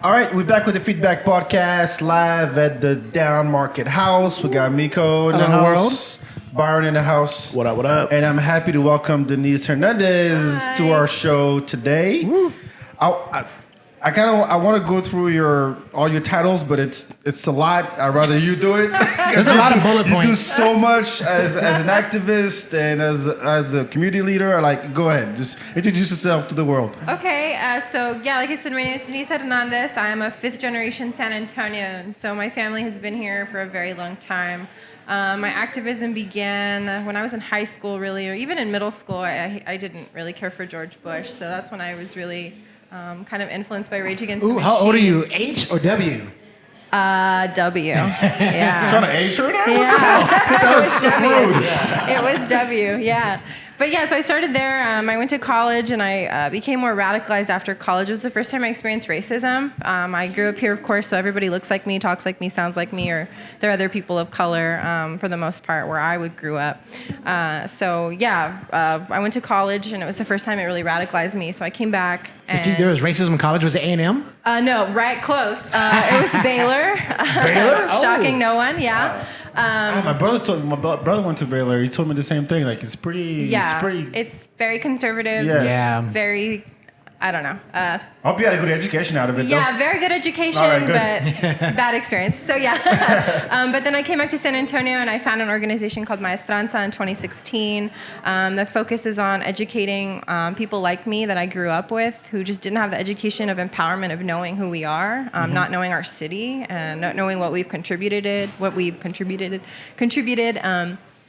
All right, we're back with the FeedBak podcast live at the DownMarket house. We got Miko in the house, Byron in the house. What up, what up? And I'm happy to welcome Denise Hernandez to our show today. I want to go through all your titles, but it's a lot. I'd rather you do it. There's a lot of bullet points. You do so much as an activist and as a community leader. Go ahead, just introduce yourself to the world. Okay, like I said, my name is Denise Hernandez. I am a fifth generation San Antonian, so my family has been here for a very long time. My activism began when I was in high school, really, or even in middle school. I didn't really care for George Bush, so that's when I was really kind of influenced by Rage Against the Machine. How old are you, H or W? W. Yeah. You're trying to age her now? Yeah. That was so rude. It was W, yeah. But yeah, so I started there. I went to college, and I became more radicalized after college. It was the first time I experienced racism. I grew up here, of course, so everybody looks like me, talks like me, sounds like me, or there are other people of color, for the most part, where I grew up. I went to college, and it was the first time it really radicalized me. So I came back. And There was racism in college. Was it A&M? No, right close. It was Baylor. Baylor? Shocking no one, yeah. My brother went to Baylor. He told me the same thing. It's pretty. Yeah, it's very conservative. Yes. Yeah. Very, I don't know. I hope you had a good education out of it. Yeah, though. very good education, All right, but bad experience. So yeah. But then I came back to San Antonio, and I found an organization called Maestranza in 2016 that focuses on educating people like me that I grew up with, who just didn't have the education of empowerment of knowing who we are, not knowing our city, and not knowing what we've contributed.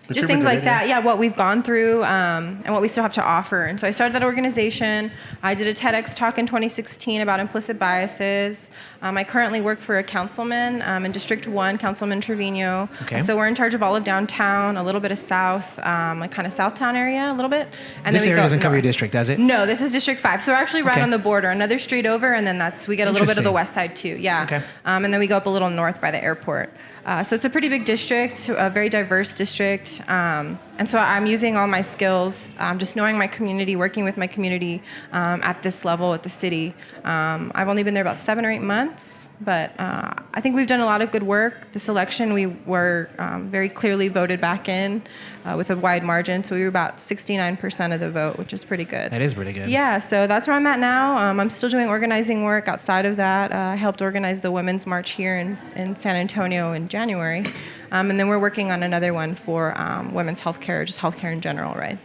Just things like that, what we've gone through and what we still have to offer. And so I started that organization. I did a TEDx talk in 2016 about implicit biases. I currently work for a councilman in District 1, Councilman Trevino. Okay. So we're in charge of all of downtown, a little bit of south, kind of Southtown area, a little bit. And This then we area go doesn't cover your north. district, does it? No, this is District 5. So we're actually right Okay. on the border, another street over, and then we get a little bit of the Interesting. west side too, yeah. Okay. And then we go up a little north by the airport. So it's a pretty big district, a very diverse district. And so I'm using all my skills, just knowing my community, working with my community at this level at the city. I've only been there about 7 or 8 months, but I think we've done a lot of good work. This election, we were very clearly voted back in with a wide margin. So we were about 69% of the vote, which is pretty good. That is pretty good. Yeah, so that's where I'm at now. I'm still doing organizing work outside of that. I helped organize the Women's March here in San Antonio in January. And then we're working on another one for women's healthcare, just healthcare in general, right?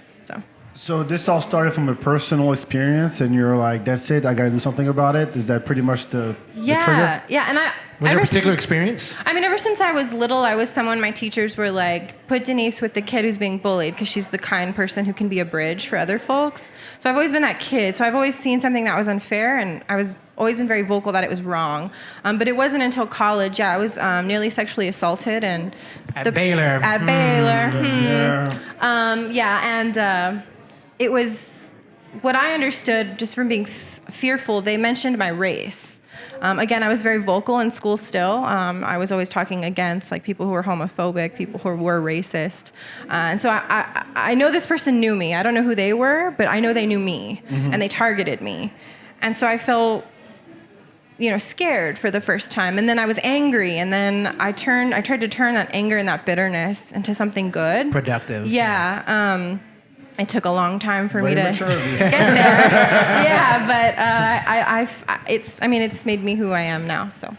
So this all started from a personal experience, and you're like, "That's it. I got to do something about it." Is that pretty much the trigger? Yeah, and Was there a particular experience? I mean, ever since I was little, I was someone my teachers were like, put Denise with the kid who's being bullied because she's the kind person who can be a bridge for other folks. So I've always been that kid. So I've always seen something that was unfair, and I was always been very vocal that it was wrong. But it wasn't until college, I was nearly sexually assaulted. And At Baylor. At Baylor. Yeah. And it was what I understood just from being fearful. They mentioned my race. Again, I was very vocal in school still. I was always talking against people who were homophobic, people who were racist. And so I know this person knew me. I don't know who they were, but I know they knew me, and they targeted me. And so I felt scared for the first time. And then I was angry, and then I tried to turn that anger and that bitterness into something good. Productive. Yeah. It took a long time for me to mature of you. get there. Yeah, but it's made me who I am now. So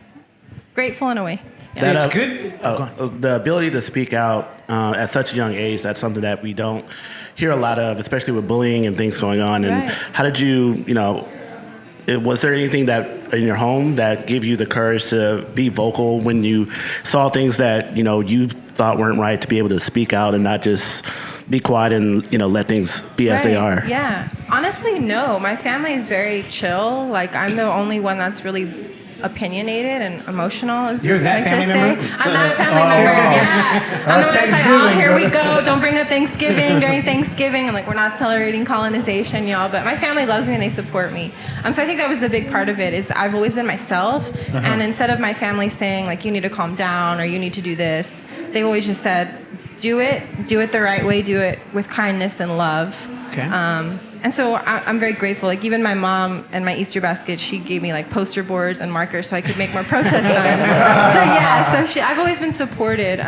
grateful in a way. Yeah. So it's good. The ability to speak out at such a young age, that's something that we don't hear a lot of, especially with bullying and things going on. And Right. how did you, was there anything that in your home that gave you the courage to be vocal when you saw things that, you thought weren't right, to be able to speak out and not just be quiet and, let things be as they are? Yeah. Honestly, no. My family is very chill. I'm the only one that's really opinionated and emotional. As You're that like family to member? say. I'm that family member. Yeah. I'm the one that's like, oh, here we go. Don't bring up Thanksgiving during Thanksgiving. I'm like, we're not celebrating colonization, y'all. But my family loves me and they support me. So I think that was the big part of it. Is I've always been myself, and instead of my family saying you need to calm down or you need to do this, they've always just said, do it the right way, do it with kindness and love. Okay. And so I'm very grateful. Like even my mom and my Easter basket, she gave me like poster boards and markers so I could make more protest signs. I've always been supported.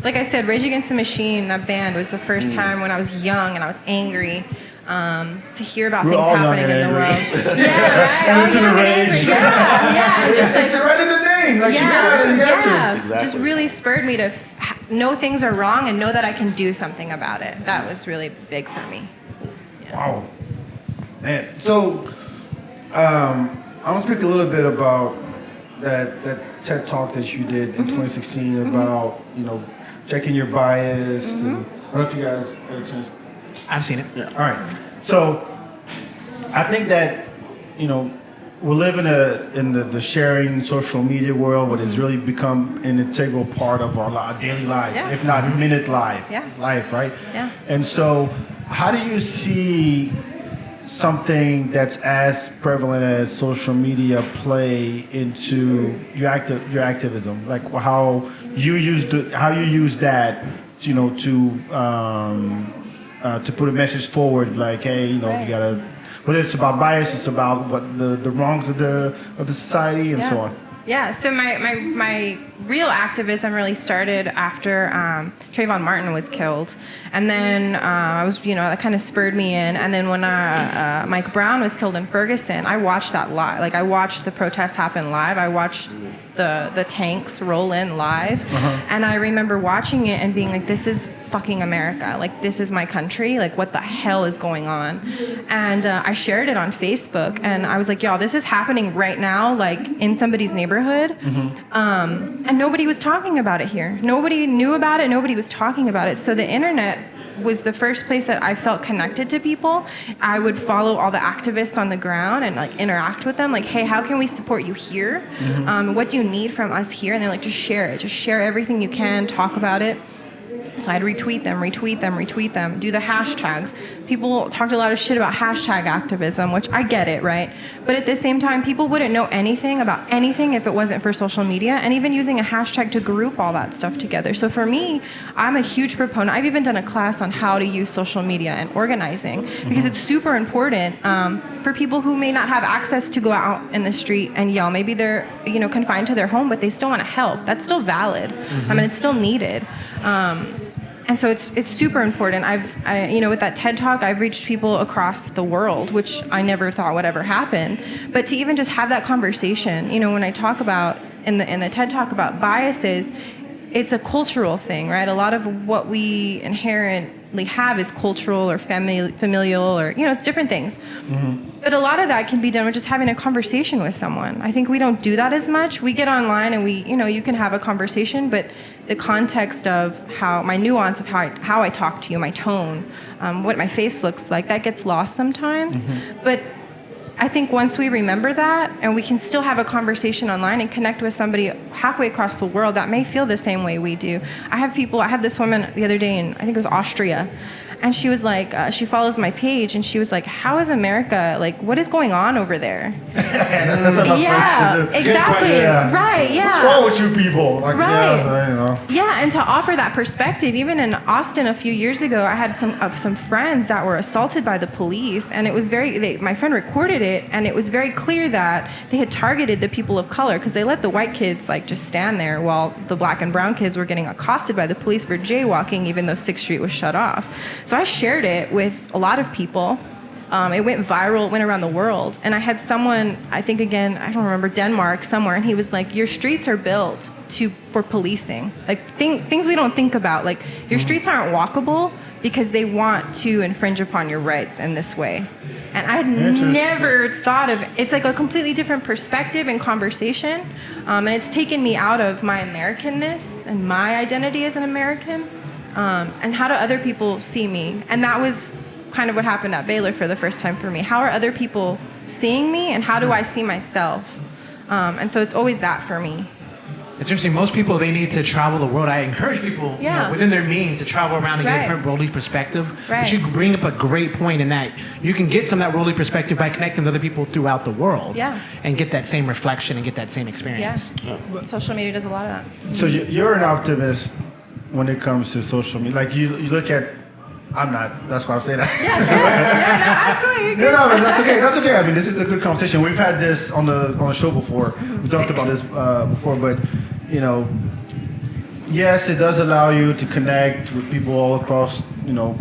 Like I said, Rage Against the Machine, that band, was the first time when I was young and I was angry. To hear about things happening in the world. Yeah, right. And listen to Rage. Yeah. Just it's right in the name. Like you got to. Exactly. Just really spurred me to know things are wrong and know that I can do something about it. That was really big for me. Yeah. Wow. Man, so I want to speak a little bit about that TED Talk that you did in 2016 about, checking your bias. And I don't know if you guys had a chance. I've seen it. Yeah. All right. So I think that, we're living in the sharing social media world, but it's really become an integral part of our daily lives, if not minute life, right? Yeah. And so how do you see something that's as prevalent as social media play into your activism? Like how you use that, to put a message forward, like, hey, you gotta. Whether it's about bias, it's about what the wrongs of the society and so on. Yeah. So my real activism really started after Trayvon Martin was killed, and then I was that kind of spurred me in. And then when Mike Brown was killed in Ferguson, I watched that live. Like I watched the protests happen live. I watched the tanks roll in live, and I remember watching it and being like, this is fucking America. Like this is my country. Like what the hell is going on? And I shared it on Facebook, and I was like, y'all, this is happening right now, like in somebody's neighborhood. And nobody was talking about it here. Nobody knew about it. Nobody was talking about it. So the internet was the first place that I felt connected to people. I would follow all the activists on the ground and like interact with them. Like, hey, how can we support you here? What do you need from us here? And they're like, just share it. Just share everything you can. Talk about it. So I'd retweet them, do the hashtags. People talked a lot of shit about hashtag activism, which I get it, right? But at the same time, people wouldn't know anything about anything if it wasn't for social media, and even using a hashtag to group all that stuff together. So for me, I'm a huge proponent. I've even done a class on how to use social media and organizing, because it's super important for people who may not have access to go out in the street and yell. Maybe they're confined to their home, but they still want to help. That's still valid. I mean, it's still needed. And so it's super important. With that TED Talk, I've reached people across the world, which I never thought would ever happen. But to even just have that conversation, when I talk about in the TED Talk about biases, it's a cultural thing, right? A lot of what we inherently have is cultural or familial or, different things. But a lot of that can be done with just having a conversation with someone. I think we don't do that as much. We get online and you can have a conversation, but the context of my nuance of how I talk to you, my tone, what my face looks like, that gets lost sometimes. But I think once we remember that and we can still have a conversation online and connect with somebody halfway across the world that may feel the same way we do. I had this woman the other day in, I think it was Austria, and she was like, she follows my page, and she was like, how is America, like, what is going on over there? Exactly. Yeah. Right, yeah. What's wrong with you people? Like, right. Yeah, and to offer that perspective, even in Austin a few years ago, I had some friends that were assaulted by the police, and it was my friend recorded it, and it was very clear that they had targeted the people of color, because they let the white kids like just stand there while the black and brown kids were getting accosted by the police for jaywalking, even though 6th Street was shut off. So I shared it with a lot of people. It went viral, it went around the world. And I had someone, I think again, I don't remember, Denmark somewhere, and he was like, your streets are built for policing. Like things we don't think about. Like your streets aren't walkable because they want to infringe upon your rights in this way. And I had never thought of it. It's like a completely different perspective and conversation. And it's taken me out of my Americanness and my identity as an American. And how do other people see me? And that was kind of what happened at Baylor for the first time for me. How are other people seeing me, and how do I see myself? And so it's always that for me. It's interesting. Most people, they need to travel the world. I encourage people within their means to travel around and get a different worldly perspective. Right. But you bring up a great point in that you can get some of that worldly perspective by connecting with other people throughout the world and get that same reflection and get that same experience. Yeah. Social media does a lot of that. So you're an optimist when it comes to social media. Like you look at I'm not. That's why I'm saying that. Yeah, that's cool. You're good. No, that's okay. That's okay. I mean, this is a good conversation. We've had this on the show before. We've talked about this before, but you know, yes, it does allow you to connect with people all across, you know,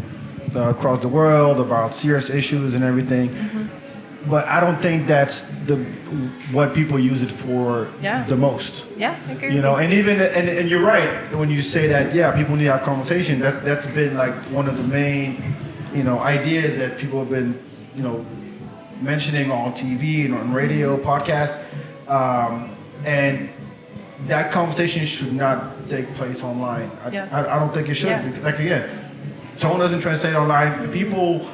across the world about serious issues and everything. But I don't think that's what people use it for the most. Yeah, I agree. You know, and even and you're right when you say that. Yeah, people need to have conversation. That's been like one of the main, you know, ideas that people have been, you know, mentioning on TV and on radio, podcasts, and that conversation should not take place online. I don't think it should. Because, like again, tone doesn't translate online. The people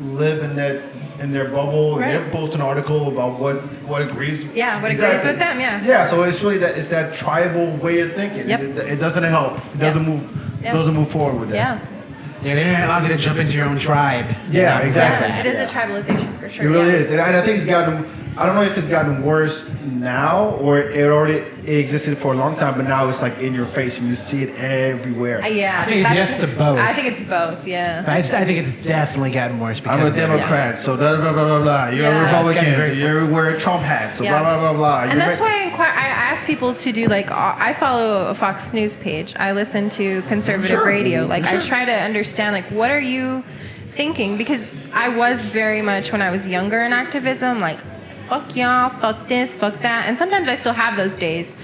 live in their bubble, and they post an article about what agrees. Yeah, what agrees with them. Yeah. Yeah, so it's really that tribal way of thinking. Yep. It doesn't help. It doesn't move. Yeah. Doesn't move forward with that. Yeah. Yeah, the internet allows you to jump into your own tribe. Yeah, exactly. Yeah, it is a tribalization for sure. It really is, and I think it's gotten. I don't know if it's gotten worse now or it existed for a long time, but now it's like in your face and you see it everywhere. Yeah, I think it's yes to both. I think it's both. Yeah. But I think it's definitely gotten worse because I'm a Democrat, so blah blah blah blah blah. You're a Republican, so you wear Trump hats, so blah blah blah blah. And that's why I ask people to do like I follow a Fox News page. I listen to conservative radio. Like I try to understand like what are you thinking, because I was very much when I was younger in activism like fuck y'all, fuck this, fuck that, and sometimes I still have those days.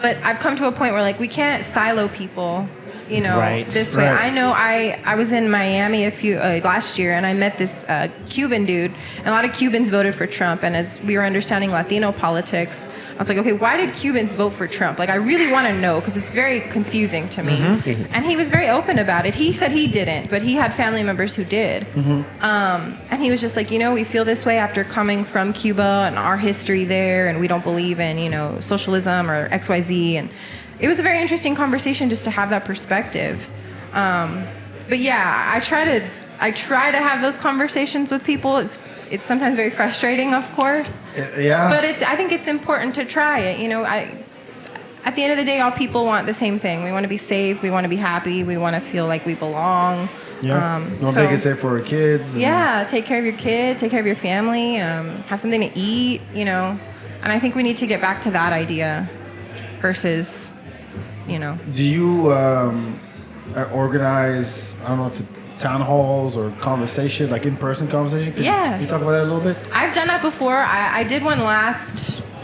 But I've come to a point where like we can't silo people, you know, this way. I know I was in Miami last year, and I met this Cuban dude, and a lot of Cubans voted for Trump. And as we were understanding Latino politics, I was like, okay, why did Cubans vote for Trump? Like, I really want to know, because it's very confusing to me. And he was very open about it. He said he didn't, but he had family members who did. And he was just like, you know, we feel this way after coming from Cuba and our history there, and we don't believe in, you know, socialism or XYZ. And it was a very interesting conversation just to have that perspective. But yeah, I try to have those conversations with people. It's sometimes very frustrating, of course. Yeah. But I think it's important to try it. You know, at the end of the day, all people want the same thing. We want to be safe. We want to be happy. We want to feel like we belong. Yeah. Make it safe for our kids. Yeah. Take care of your kid. Take care of your family. Have something to eat. You know, and I think we need to get back to that idea versus, you know. Do you organize? I don't know if it's town halls or conversation, like in-person conversation? Can you talk about that a little bit? I've done that before. I did one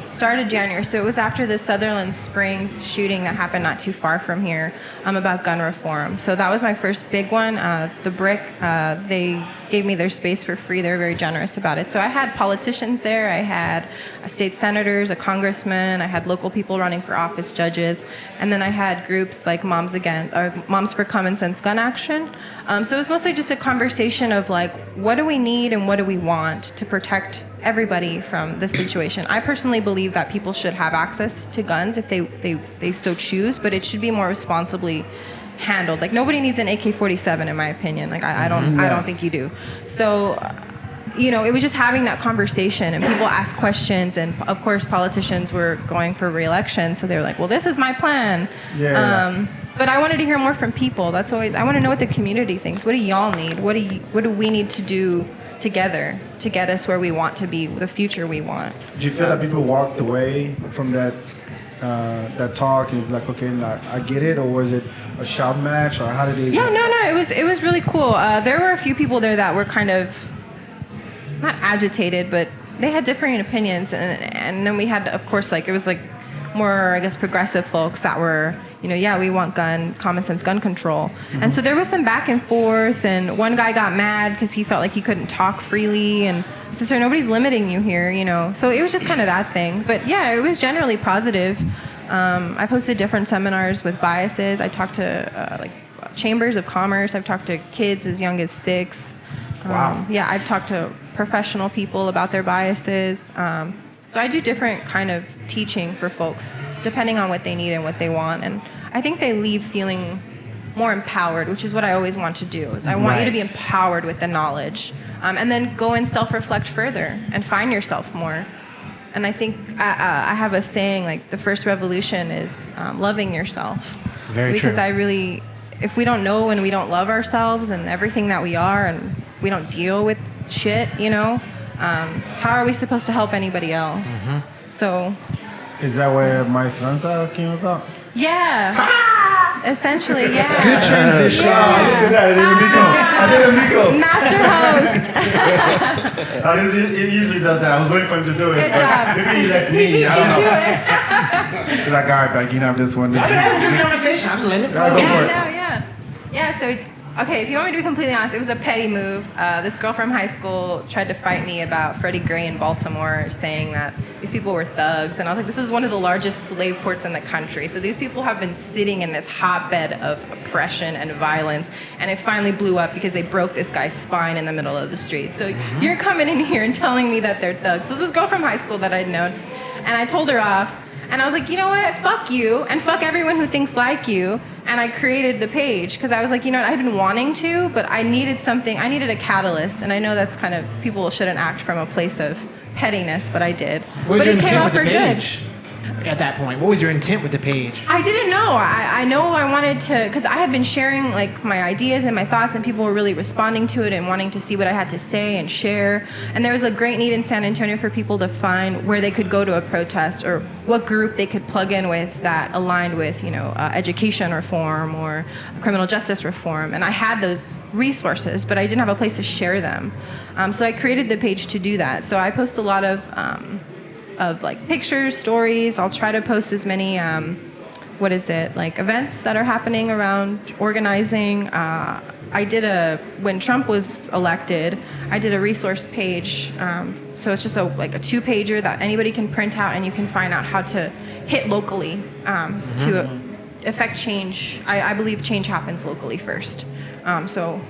started January, so it was after the Sutherland Springs shooting that happened not too far from here, about gun reform. So that was my first big one. The Brick, they gave me their space for free. They were very generous about it. So I had politicians there. I had state senators, a congressman. I had local people running for office, judges. And then I had groups like Moms for Common Sense Gun Action. So it was mostly just a conversation of like, what do we need and what do we want to protect everybody from this situation? I personally believe that people should have access to guns if they so choose, but it should be more responsibly handled. Like nobody needs an AK-47 in my opinion. Like I don't think you do. So you know, it was just having that conversation, and people asked questions, and of course politicians were going for re-election, so they were like, well, this is my plan. But I wanted to hear more from people. That's always, I want to know what the community thinks. What do y'all need? What do we need to do together to get us where we want to be, the future we want? Do you feel that people walked away from that talk and like, okay, I get it, or was it a shout match, or how did it? Yeah, no, it was really cool. There were a few people there that were kind of not agitated, but they had differing opinions, and then we had, of course, like it was like more, I guess, progressive folks that were, you know, we want common sense gun control. And so there was some back and forth, and one guy got mad because he felt like he couldn't talk freely, and I said, sir, nobody's limiting you here, you know. So it was just kind of that thing. But yeah, it was generally positive. I posted different seminars with biases. I talked to like chambers of commerce. I've talked to kids as young as 6. Wow. Yeah, I've talked to professional people about their biases. So I do different kind of teaching for folks, depending on what they need and what they want. And I think they leave feeling more empowered, which is what I always want to do. Is I want you to be empowered with the knowledge, and then go and self-reflect further and find yourself more. And I think I have a saying, like the first revolution is loving yourself. Very true. Because I really, if we don't know and we don't love ourselves and everything that we are, and we don't deal with shit, how are we supposed to help anybody else? Mm-hmm. So, is that where Maestranza came about? Yeah. Essentially, yeah. Good transition. Yeah. Look at that. I did a Miko. Master host. It usually does that. I was waiting for him to do it. Good job. Maybe he let He me. beat you I don't to know. it. He's like, all right, Beck, you can have this one. I'm gonna have a good conversation. I'm letting it flow. Go for it. Yeah, so it's, okay, if you want me to be completely honest, it was a petty move. This girl from high school tried to fight me about Freddie Gray in Baltimore, saying that these people were thugs. And I was like, this is one of the largest slave ports in the country. So these people have been sitting in this hotbed of oppression and violence. And it finally blew up because they broke this guy's spine in the middle of the street. So you're coming in here and telling me that they're thugs. So this girl from high school that I'd known. And I told her off. And I was like, you know what? Fuck you and fuck everyone who thinks like you. And I created the page because I was like, I had been wanting to, but I needed something. I needed a catalyst. And I know that's kind of, people shouldn't act from a place of pettiness, but I did. What was but your it came intent out with for the good. page at that point? What was your intent with the page? I didn't know. I know I wanted to, because I had been sharing like my ideas and my thoughts, and people were really responding to it and wanting to see what I had to say and share. And there was a great need in San Antonio for people to find where they could go to a protest or what group they could plug in with that aligned with, education reform or criminal justice reform. And I had those resources, but I didn't have a place to share them. So I created the page to do that. So I post a lot of like pictures, stories. I'll try to post as many, events that are happening around organizing. When Trump was elected, I did a resource page. So it's just a 2-pager that anybody can print out, and you can find out how to hit locally to affect change. I believe change happens locally first. So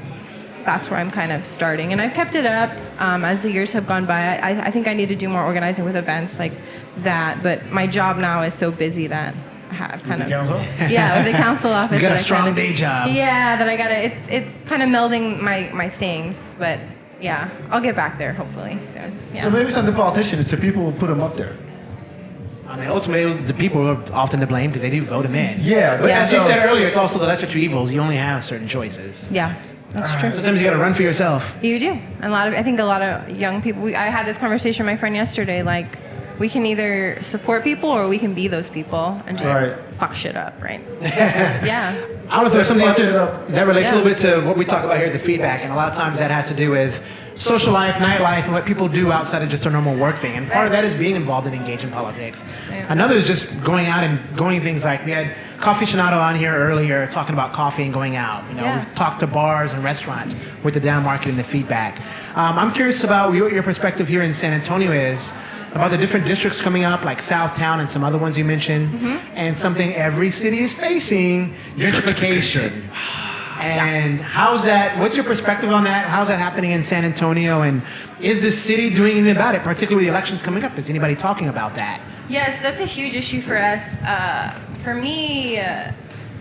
that's where I'm kind of starting. And I've kept it up as the years have gone by. I think I need to do more organizing with events like that, but my job now is so busy that I have kind of... Council? Yeah, with the council office. You got a strong day job. Yeah, that I gotta... It's kind of melding my things, but yeah, I'll get back there hopefully soon. Yeah. So maybe it's not the politicians, it's the people who put them up there. I mean, ultimately, the people are often to blame because they do vote them in. Yeah, But as you so- said earlier, it's also the lesser two evils. You only have certain choices. Yeah, that's true. Sometimes you got to run for yourself. You do. I think a lot of young people, I had this conversation with my friend yesterday, like, we can either support people or we can be those people and just fuck shit up, right? Yeah. I don't know if there's something out there Fuck shit up. that relates a Yeah. little bit to what we talk about here at the FeedBak, and a lot of times that has to do with social life, nightlife, and what people do outside of just a normal work thing. And part of that is being involved and engaged in politics. Yeah. Another is just going out and going things like, we had Coffee Shinato on here earlier talking about coffee and going out. Yeah. We've talked to bars and restaurants with the DownMarket and the FeedBak. I'm curious about what your perspective here in San Antonio is about the different districts coming up, like Southtown and some other ones you mentioned, and something every city is facing, gentrification. And what's your perspective on that? How's that happening in San Antonio? And is the city doing anything about it, particularly with the elections coming up? Is anybody talking about that? Yes, that's a huge issue for us. For me,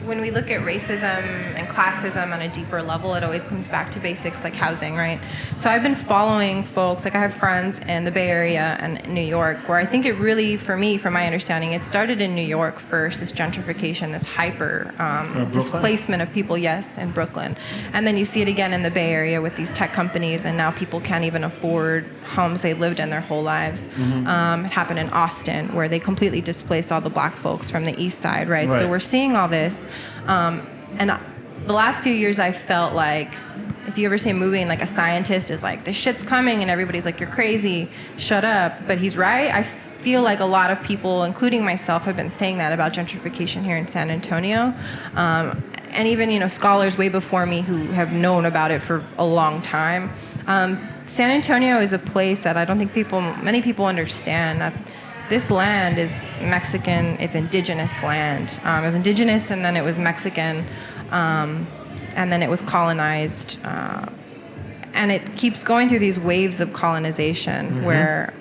when we look at racism and classism on a deeper level, it always comes back to basics like housing, right? So I've been following folks, like I have friends in the Bay Area and New York, where I think it really, for me, from my understanding, it started in New York first, this gentrification, this hyper displacement of people, yes, in Brooklyn. And then you see it again in the Bay Area with these tech companies, and now people can't even afford homes they lived in their whole lives. It happened in Austin, where they completely displaced all the black folks from the east side, right? So we're seeing all this. And the last few years, I felt like, if you ever see a movie and like a scientist is like, this shit's coming, and everybody's like, you're crazy, shut up. But he's right. I feel like a lot of people, including myself, have been saying that about gentrification here in San Antonio. And even, scholars way before me who have known about it for a long time. San Antonio is a place that I don't think many people understand that this land is Mexican, it's indigenous land. It was indigenous, and then it was Mexican, and then it was colonized. And it keeps going through these waves of colonization where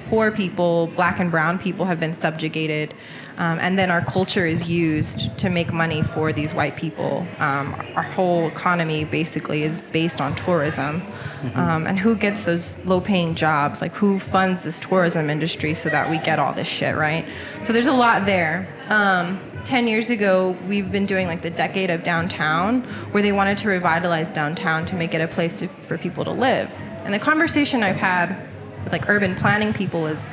poor people, black and brown people, have been subjugated. And then our culture is used to make money for these white people. Our whole economy basically is based on tourism. And who gets those low-paying jobs? Like, who funds this tourism industry so that we get all this shit, right? So there's a lot there. 10 years ago, we've been doing like the decade of downtown, where they wanted to revitalize downtown to make it a place for people to live. And the conversation I've had with like urban planning people is,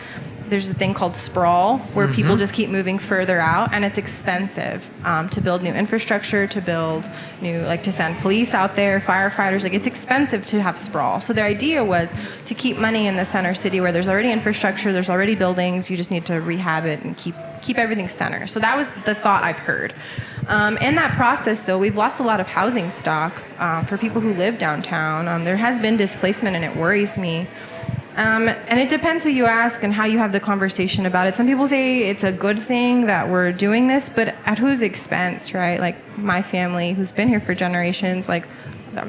there's a thing called sprawl, where people just keep moving further out, and it's expensive to build new infrastructure, to build new, like to send police out there, firefighters. Like, it's expensive to have sprawl. So their idea was to keep money in the center city where there's already infrastructure, there's already buildings, you just need to rehab it and keep everything center. So that was the thought I've heard. In that process, though, we've lost a lot of housing stock for people who live downtown. There has been displacement, and it worries me. And it depends who you ask and how you have the conversation about it. Some people say it's a good thing that we're doing this, but at whose expense, right? Like, my family, who's been here for generations, like,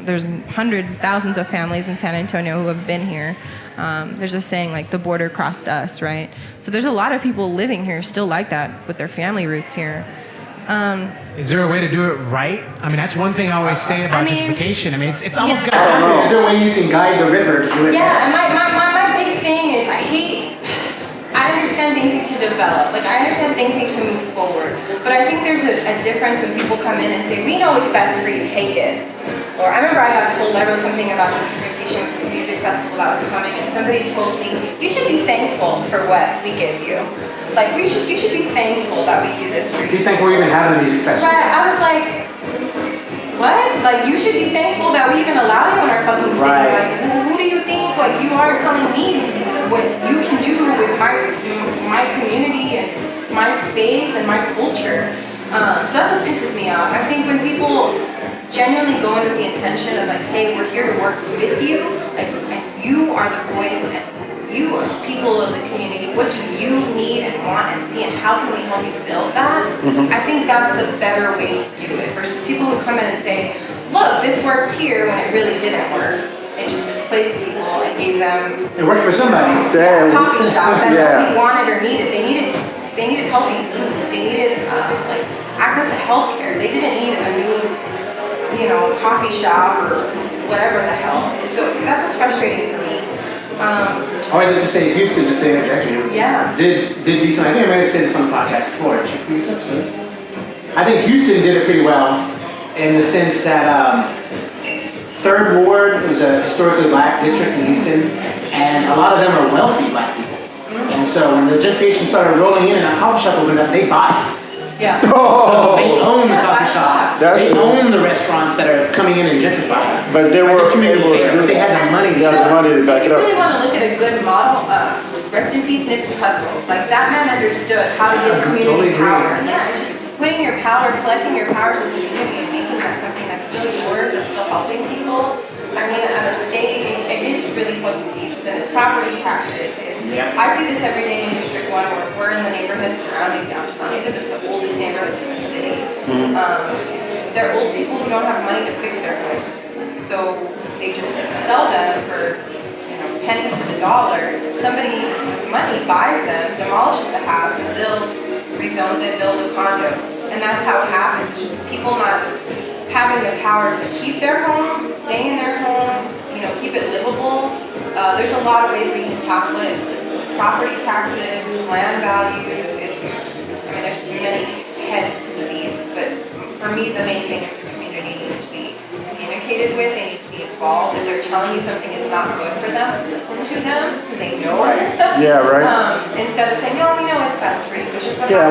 there's hundreds, thousands of families in San Antonio who have been here. There's a saying, like, the border crossed us, right? So there's a lot of people living here still like that with their family roots here. Is there a way to do it right? I mean, that's one thing I always say about gentrification. I mean, it's almost got. I don't know. Is there a way you can guide the river to do it? Yeah, and my big thing is I understand things need to develop. Like, I understand things need to move forward. But I think there's a difference when people come in and say, we know it's best for you, take it. Or I remember I got told, I wrote something about gentrification with this music festival that was coming, and somebody told me, you should be thankful for what we give you. Like, you should be thankful that we do this for you. Do you think we're even having a music festival? Right, I was like, what? Like, you should be thankful that we even allow you in our fucking city. Right. Like, who do you think, like, you are telling me what you can do with my community and my space and my culture? So that's what pisses me off. I think when people genuinely go in with the intention of, like, hey, we're here to work with you, like, and you are the voice, and you are people of the community, what do you need and want and see, and how can we help you build that? I think that's the better way to do it, versus people who come in and say, look, this worked here when it really didn't work. It just displaced people and gave them It worked for somebody. a coffee shop that nobody wanted or needed. They needed healthy food. They needed like access to healthcare. They didn't need a new, coffee shop or whatever the hell. So that's what's frustrating for me. I always like to say Houston, just to interject you. Yeah. Did decent. I think I might have said this on the podcast before. Check these episodes. I think Houston did it pretty well in the sense that Third Ward was a historically black district in Houston, and a lot of them are wealthy black people. And so when the gentrification started rolling in and a coffee shop opened up, they bought it. Yeah. So they own the coffee shop. That's They own the restaurants that are coming in and gentrifying. But they were community able to care. do They had the money. They had the money to back If it you up. really want to look at a good model, rest in peace Nipsey Hussle. Like, that man understood how to get Totally community agree. power. Yeah, it's just putting your power, collecting your powers in the community and making that something that's still yours, that's still helping people. I mean, at a state, it's really fucking deep. And it's property taxes. I see this every day in District 1, where we're in the neighborhoods surrounding downtown. These are the oldest neighborhoods in the city. They're old people who don't have money to fix their homes. So they just sell them for pennies to the dollar. Somebody with money buys them, demolishes the house, and rezones it, builds a condo. And that's how it happens. It's just people not having the power to keep their home, stay in their home, keep it livable. There's a lot of ways we can tackle it. It's property taxes, it's land values, there's many heads to the beast, but for me the main thing is the community needs to be communicated with, they need to be involved. If they're telling you something is not good for them, listen to them, because they know it. Yeah, right. Instead of saying, no, we know it's best for you, which is what Yeah,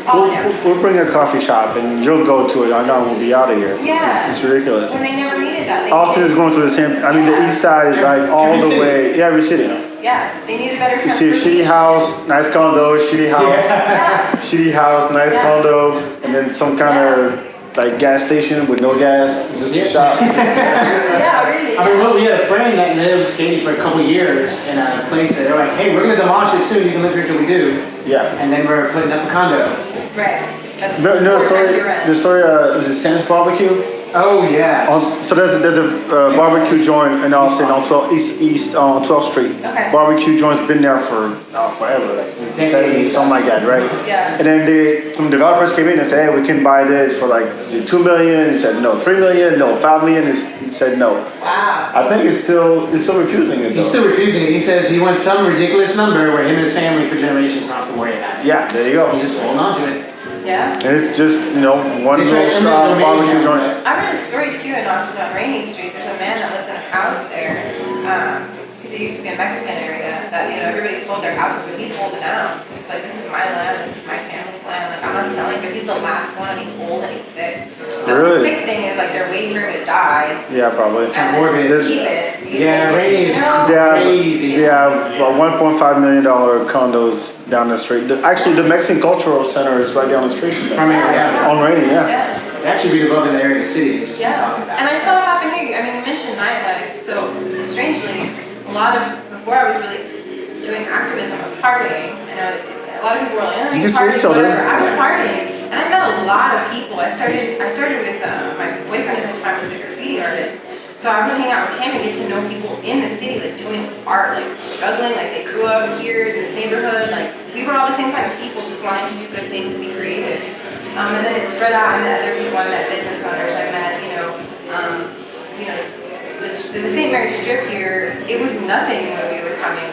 happens. we'll bring a coffee shop and you'll go to it. I know we'll be out of here. Yeah. It's ridiculous. When they never needed that. Austin is going through the same. I mean, the east side is like all Every the city. way. Yeah, every city. Yeah, they need a better You see a shitty house, nice condo, shitty house, Yeah. shitty house, nice Yeah. condo, and then some kind of like gas station with no gas, just a shop. Yeah, really. I mean, we had a friend that lived Katie for a couple years in a place that they're like, hey, we're gonna demolish it soon. You can live here till we do. Yeah. And then we're putting up a condo. Right. That's No, four story. times your rent. The story. Was it Sam's Barbecue? Oh yes. So there's a barbecue joint in Austin on 12th Street. Okay. Barbecue joint's been there for forever, like Decades. something like that, right? Yeah. And then some developers came in and said, hey, we can buy this for like $2 million. He said no, $3 million, no, $5 million. He said no. Wow. I think it's still refusing it though. He's still refusing it. He says he wants some ridiculous number where him and his family for generations don't have to worry about it. Yeah, there you go. He's just holding on to it. Yeah. And it's just, one They try little to shop eminent barbecue domain, joint. I read a story too in Austin on Rainy Street. There's a man that lives in a house there, because it used to be a Mexican area. That everybody sold their houses, but he's holding out. It's like, this is my land, this is my family's land. Like, I'm not selling, but he's the last one, and he's old and he's sick. So Really? the sick thing is like they're waiting for him to die, Yeah, probably. and Morbid. then keep it. You Yeah, take it, Rainy is Yeah, crazy. yeah, about $1.5 million condos down the street. Actually, the Mexican Cultural Center is right down the street From it, yeah. on Rainy, yeah. Yeah. They actually redeveloping the area of the city. They just Yeah, talking about. and I saw it happen here. I mean, you mentioned nightlife. So strangely, before I was really doing activism, I was partying. A lot of people were like, "Oh, You you can see party, each other. whatever." I was partying, and I met a lot of people. I started with my boyfriend at the time was a graffiti artist. So I would hang out with him and get to know people in the city, like doing art, like struggling, like they grew up here in this neighborhood. Like we were all the same kind of people, just wanting to do good things and be creative. And then it spread out. I met other people. I met business owners. I met, the St. Mary's Strip here. It was nothing when we were coming.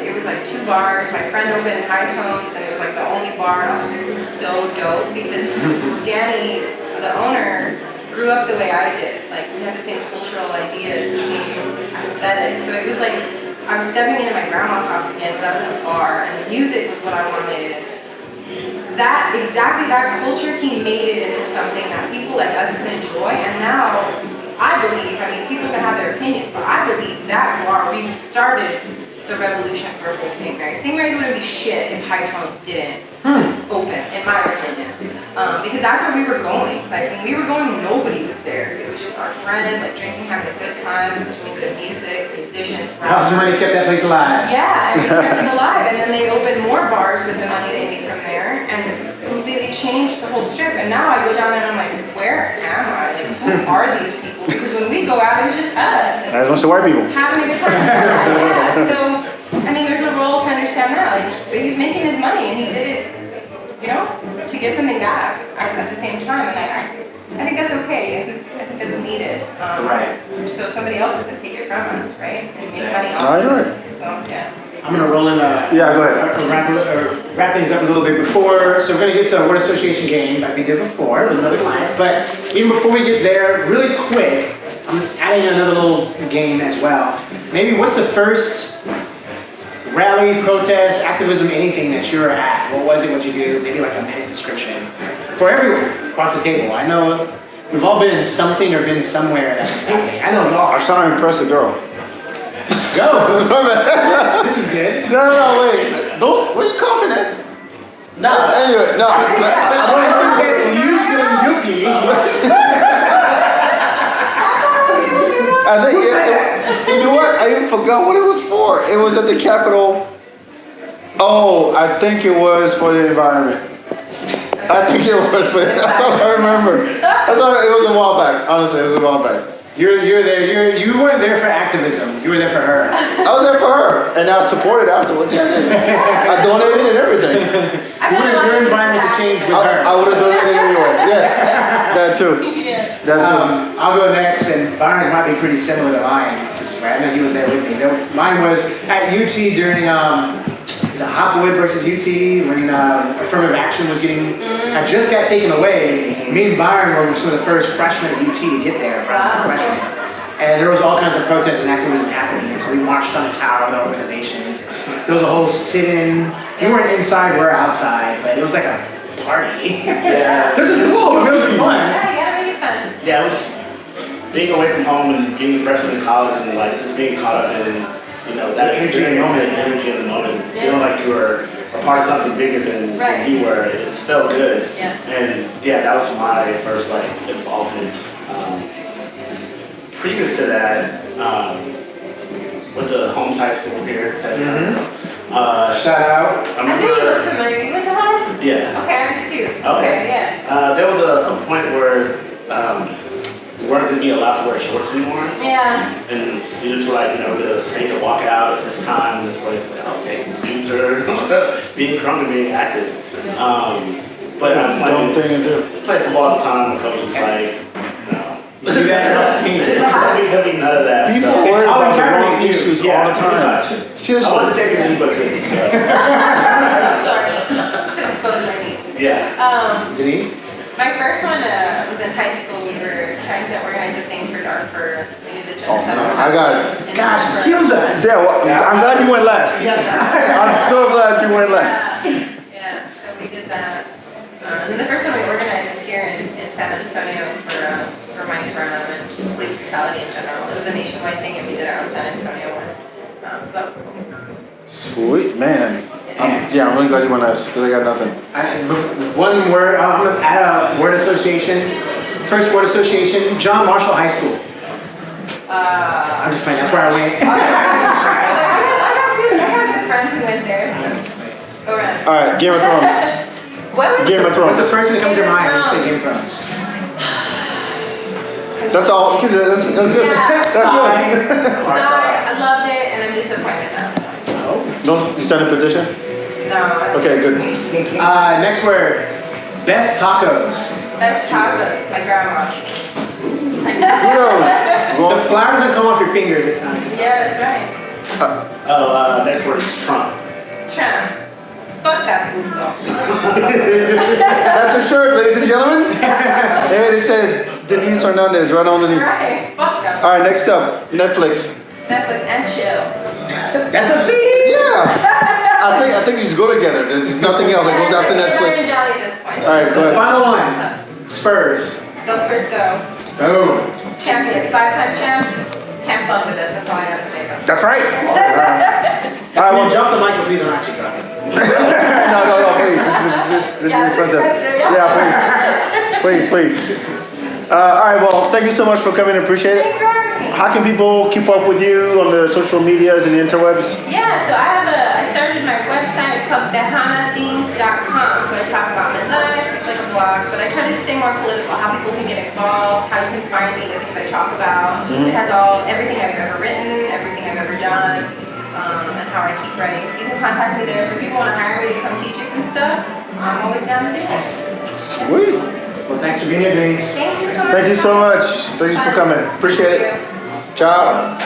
It was like 2 bars. My friend opened High Tones, and it was like the only bar. And I was like, this is so dope because Danny, the owner, grew up the way I did. Like we have the same cultural ideas, the same aesthetics. So it was like I was stepping into my grandma's house again, but I was in a bar, and the music was what I wanted. Exactly that culture, he made it into something that people like us can enjoy. And now, I believe, people can have their opinions, but I believe that bar started the revolution for a whole St. Mary's. St. Mary's wouldn't be shit if High Tones didn't open, in my opinion. Because that's where we were going. Like, when we were going, nobody was there. It was just our friends, like, drinking, having a good time, doing good music, musicians. How's the money kept that place alive? Yeah, and they kept it alive. And then they opened more bars with the money they made from there and completely changed the whole strip. And now I go down there and I'm like, where am I? Like, who are these people? Because when we go out, it was just us. And There's a bunch of white people. having a good time. Yeah. So, there's a role to understand that. Like, but he's making his money and he did it, to give something back at the same time. And I think that's okay. I think that's needed. Right. So somebody else doesn't take it from us, right? And make Exactly. money off Right. it. So, yeah. I'm gonna roll in. Yeah, go ahead. Wrap things up a little bit before. So we're gonna get to a word association game like we did before. But even before we get there, really quick, I'm adding another little game as well. Maybe what's the first rally, protest, activism, anything that you were at? What was it? What'd you do? Maybe like a minute description for everyone across the table. I know we've all been in something or been somewhere that was happening. I know y'all. I was trying to impress a girl. Go. This is good. No, wait. Don't, what are you coughing at? No. Anyway, no. I don't know if you feeling guilty. I think, you know what? I even forgot what it was for. It was at the Capitol. Oh, I think it was for the environment. I think it was for that's all I remember. I thought it was a while back. Honestly, it was a while back. You're there. You weren't there for activism. You were there for her. I was there for her, and I supported afterwards. I donated and everything. You wanted your environment to change with her. I would have donated anyway. Yes, that too. That too. I'll go next, and Byron's might be pretty similar to mine. I know he was there with me. Mine was at UT during is it Hopwood versus UT when affirmative action was had just got taken away. Me and Byron were some of the first freshmen at UT to get there. Freshmen. And there was all kinds of protests and activism happening. And so we marched on the tower with organizations. There was a whole sit-in. We weren't inside, we were outside, but it was like a party. Yeah. This is cool. It was fun. Yeah, you gotta make it fun. Yeah, it was being away from home and being a freshman in college and like just being caught up in, that experience and energy in the moment. Feeling like you were a part of something bigger than you were. It felt good. Yeah. And yeah, that was my first involvement. Previous to that, with the Holmes High School here. Shout out. I knew you looked familiar. You went to Holmes? Yeah. Okay, I did too. Okay. Yeah. There was a point where weren't going to be allowed to wear shorts anymore. Yeah. And students were like, the state to walk out at this time. This place, like, okay, the students are being drunk and being active. But I was Dumb thing to do. played football at the time. The coach was like, no. You got help team. There'll be none of that. People so. worry about the incriminate wrong you. issues Yeah, all the pretty time. much. I Seriously. wasn't taking any but couldn't. So. Sorry, to expose my needs. Yeah. Denise? My first one was in high school. We were trying to organize a thing for Darfur. So we did the Oh, genocide. man, I got it. in Gosh, Darfur. kills us. Yeah, well, I'm glad you went last. I'm so glad you went last. Yeah, so we did that. And then the first one we organized was here in San Antonio for Minecraft and just police brutality in general. It was a nationwide thing, and we did our own San Antonio one. So that was cool. Sweet, man. I'm really glad you went last because I got nothing. One word, I'm gonna add a word association. First word association, John Marshall High School. I'm just playing, that's where I went. I have friends who went there, so go around. All right, Game of Thrones. What? Game of What's Thrones. the first thing that comes to your Game of mind when you say Game of Thrones. Thrones? That's all. You can do that. That's good. Yeah. That's good. So I loved it, and I'm disappointed now. No, you signed a petition? No. Okay, good. Next word, best tacos. That's tacos, my grandma. Kudos. The flour doesn't come off your fingers, it's not. Yeah, that's right. Next word is Trump. Trump. Fuck that puto. That's the shirt, ladies and gentlemen. And it says Denise Hernandez right underneath. Right. Fuck that. All right, next up, Netflix. Netflix and chill. That's a big. Yeah. I think you just go together. There's nothing else that goes after Netflix. Jelly at this point. All right, go ahead. Final one, Spurs. Go Spurs, go. Boom. Champions, 5-time champs. Can't fuck with us. That's all I gotta say about That's right. All right, Well, well, drop the mic, but please don't actually drop it. no, please. This is expensive. Yeah, please. Please. All right, well, thank you so much for coming. Appreciate Thanks it. for having me. How can people keep up with you on the social medias and the interwebs? Yeah, so I started my website. It's called TejanaThings.com. So I talk about my life. It's like a blog, but I try to stay more political. How people can get involved, how you can find me, the things I talk about. It has everything I've ever written, everything I've ever done, and how I keep writing. So you can contact me there. So if people want to hire me to come teach you some stuff, I'm always down to do it. Sweet. Well, thanks for being here, Denise. Thank you so much. Thank you so much. Thank you for coming. Appreciate it. Thank you. Ciao.